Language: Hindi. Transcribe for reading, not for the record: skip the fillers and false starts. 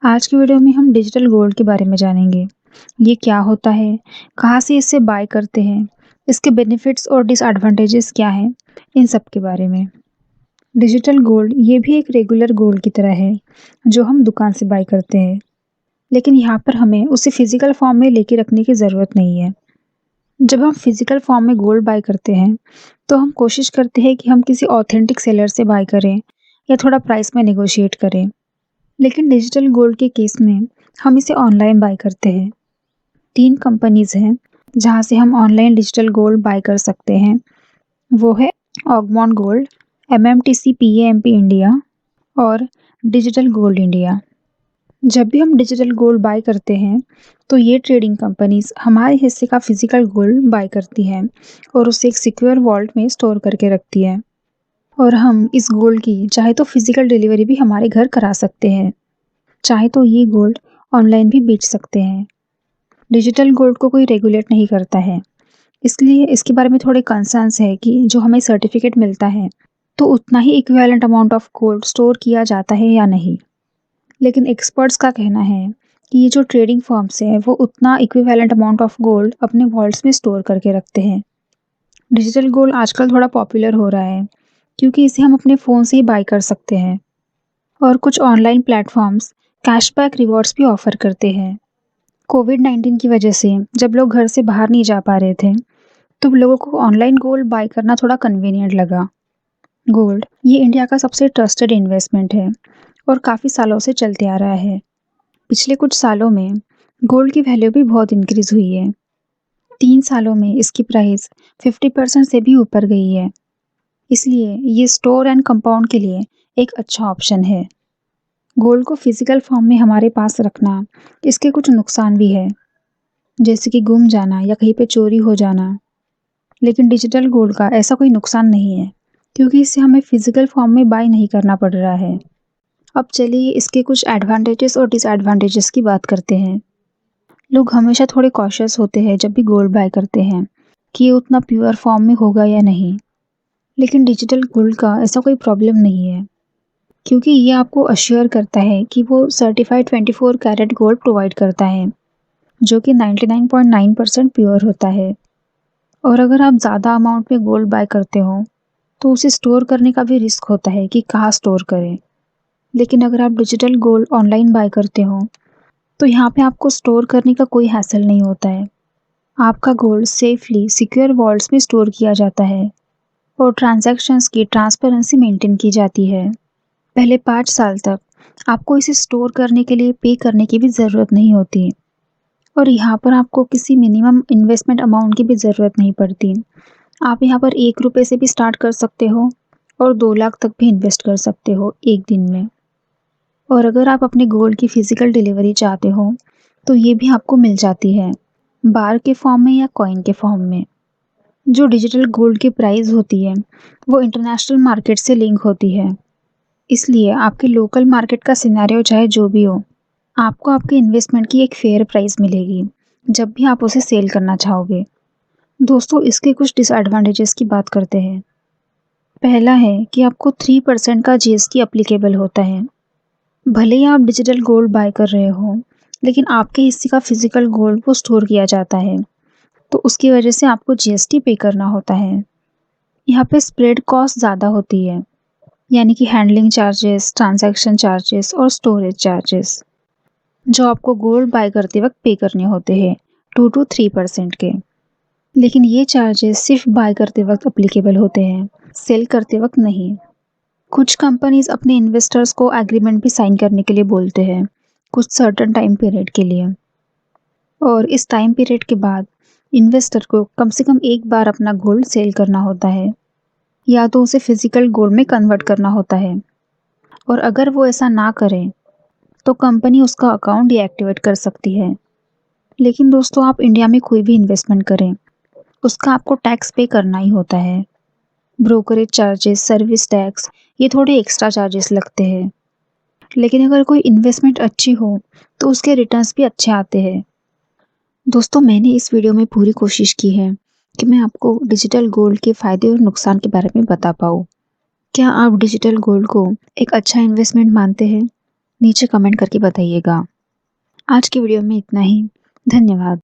आज की वीडियो में हम डिजिटल गोल्ड के बारे में जानेंगे। ये क्या होता है, कहाँ से इसे बाय करते हैं, इसके बेनिफिट्स और डिसएडवांटेजेस क्या हैं, इन सब के बारे में। डिजिटल गोल्ड ये भी एक रेगुलर गोल्ड की तरह है, जो हम दुकान से बाय करते हैं। लेकिन यहाँ पर हमें उसे फिजिकल फॉर्म में लेके रखने की ज़रूरत नहीं है। जब हम फिजिकल फॉर्म में गोल्ड बाय करते हैं, तो हम कोशिश करते हैं कि हम किसी ऑथेंटिक सेलर से बाय करें या थोड़ा प्राइस में नेगोशिएट करें। लेकिन डिजिटल गोल्ड के केस में हम इसे ऑनलाइन बाय करते हैं। 3 कंपनीज़ हैं, जहाँ से हम ऑनलाइन डिजिटल गोल्ड बाय कर सकते हैं। वो है ऑगमोंट गोल्ड, एमएमटीसी पीएएमपी इंडिया और डिजिटल गोल्ड इंडिया। जब भी हम डिजिटल गोल्ड बाय करते हैं, तो ये ट्रेडिंग कंपनीज़ हमारे हिस्से का फिजिकल गोल्ड बाय करती हैं और उसे एक सिक्योर वॉल्ट में स्टोर करके रखती हैं। और हम इस गोल्ड की चाहे तो फिजिकल डिलीवरी भी हमारे घर करा सकते हैं, चाहे तो ये गोल्ड ऑनलाइन भी बेच सकते हैं। डिजिटल गोल्ड को कोई रेगुलेट नहीं करता है, इसलिए इसके बारे में थोड़े कंसर्न्स है कि जो हमें सर्टिफिकेट मिलता है, तो उतना ही equivalent amount of gold store किया जाता है या नहीं। लेकिन एक्सपर्ट्स का कहना है कि ये जो ट्रेडिंग फर्म्स हैं, वो उतना इक्विवेलेंट अमाउंट ऑफ गोल्ड अपने वॉल्ट्स में स्टोर करके रखते हैं। डिजिटल गोल्ड आजकल थोड़ा पॉपुलर हो रहा है, क्योंकि इसे हम अपने फ़ोन से ही बाय कर सकते हैं और कुछ ऑनलाइन प्लेटफॉर्म्स कैशबैक रिवॉर्ड्स भी ऑफ़र करते हैं। कोविड-19 की वजह से जब लोग घर से बाहर नहीं जा पा रहे थे, तो लोगों को ऑनलाइन गोल्ड बाय करना थोड़ा कन्वीनियंट लगा। गोल्ड ये इंडिया का सबसे ट्रस्टेड इन्वेस्टमेंट है और काफ़ी सालों से चलते आ रहा है। पिछले कुछ सालों में गोल्ड की वैल्यू भी बहुत इंक्रीज़ हुई है। 3 सालों में इसकी प्राइस 50% से भी ऊपर गई है। इसलिए ये स्टोर एंड कंपाउंड के लिए एक अच्छा ऑप्शन है। गोल्ड को फिजिकल फॉर्म में हमारे पास रखना, इसके कुछ नुकसान भी है, जैसे कि गुम जाना या कहीं पे चोरी हो जाना। लेकिन डिजिटल गोल्ड का ऐसा कोई नुकसान नहीं है, क्योंकि इसे हमें फिजिकल फॉर्म में बाय नहीं करना पड़ रहा है। अब चलिए इसके कुछ एडवांटेजेस और डिसएडवांटेजेस की बात करते हैं। लोग हमेशा थोड़े कॉशियस होते हैं जब भी गोल्ड बाय करते हैं कि ये उतना प्योर फॉर्म में होगा या नहीं। लेकिन डिजिटल गोल्ड का ऐसा कोई प्रॉब्लम नहीं है, क्योंकि ये आपको अश्योर करता है कि वो सर्टिफाइड 24 कैरेट गोल्ड प्रोवाइड करता है, जो कि 99.9% प्योर होता है। और अगर आप ज़्यादा अमाउंट में गोल्ड बाय करते हो, तो उसे स्टोर करने का भी रिस्क होता है कि कहाँ स्टोर करें। लेकिन अगर आप डिजिटल गोल्ड ऑनलाइन बाय करते हो, तो यहाँ पे आपको स्टोर करने का कोई हैसल नहीं होता है। आपका गोल्ड सेफली सिक्योर वॉल्ट्स में स्टोर किया जाता है और ट्रांजैक्शंस की ट्रांसपेरेंसी मेंटेन की जाती है। पहले 5 साल तक आपको इसे स्टोर करने के लिए पे करने की भी ज़रूरत नहीं होती और यहाँ पर आपको किसी मिनिमम इन्वेस्टमेंट अमाउंट की भी ज़रूरत नहीं पड़ती। आप यहाँ पर ₹1 से भी स्टार्ट कर सकते हो और 2 लाख तक भी इन्वेस्ट कर सकते हो एक दिन में। और अगर आप अपने गोल्ड की फ़िज़िकल डिलीवरी चाहते हो, तो ये भी आपको मिल जाती है, बार के फॉर्म में या कॉइन के फॉर्म में। जो डिजिटल गोल्ड की प्राइस होती है, वो इंटरनेशनल मार्केट से लिंक होती है। इसलिए आपके लोकल मार्केट का सिनेरियो चाहे जो भी हो, आपको आपके इन्वेस्टमेंट की एक फेयर प्राइस मिलेगी, जब भी आप उसे सेल करना चाहोगे। दोस्तों, इसके कुछ डिसएडवांटेजेस की बात करते हैं। पहला है कि आपको 3% का जीएसटी एप्लीकेबल होता है। भले ही आप डिजिटल गोल्ड बाय कर रहे हो, लेकिन आपके हिस्से का फिजिकल गोल्ड वो स्टोर किया जाता है, तो उसकी वजह से आपको जीएसटी पे करना होता है। यहाँ पे स्प्रेड कॉस्ट ज़्यादा होती है, यानी कि हैंडलिंग चार्जेस, ट्रांजैक्शन चार्जेस और स्टोरेज चार्जेस, जो आपको गोल्ड बाय करते वक्त पे करने होते हैं 2 to 3% के। लेकिन ये चार्जेस सिर्फ बाय करते वक्त एप्लीकेबल होते हैं, सेल करते वक्त नहीं। कुछ कंपनीज अपने इन्वेस्टर्स को एग्रीमेंट भी साइन करने के लिए बोलते हैं, कुछ सर्टेन टाइम पीरियड के लिए। और इस टाइम पीरियड के बाद इन्वेस्टर को कम से कम एक बार अपना गोल्ड सेल करना होता है, या तो उसे फिजिकल गोल्ड में कन्वर्ट करना होता है। और अगर वो ऐसा ना करें, तो कंपनी उसका अकाउंट डीएक्टिवेट कर सकती है। लेकिन दोस्तों, आप इंडिया में कोई भी इन्वेस्टमेंट करें, उसका आपको टैक्स पे करना ही होता है। ब्रोकरेज चार्जेस, सर्विस टैक्स, ये थोड़े एक्स्ट्रा चार्जेस लगते हैं। लेकिन अगर कोई इन्वेस्टमेंट अच्छी हो, तो उसके रिटर्न्स भी अच्छे आते हैं। दोस्तों, मैंने इस वीडियो में पूरी कोशिश की है कि मैं आपको डिजिटल गोल्ड के फ़ायदे और नुकसान के बारे में बता पाऊँ। क्या आप डिजिटल गोल्ड को एक अच्छा इन्वेस्टमेंट मानते हैं? नीचे कमेंट करके बताइएगा। आज की वीडियो में इतना ही। धन्यवाद।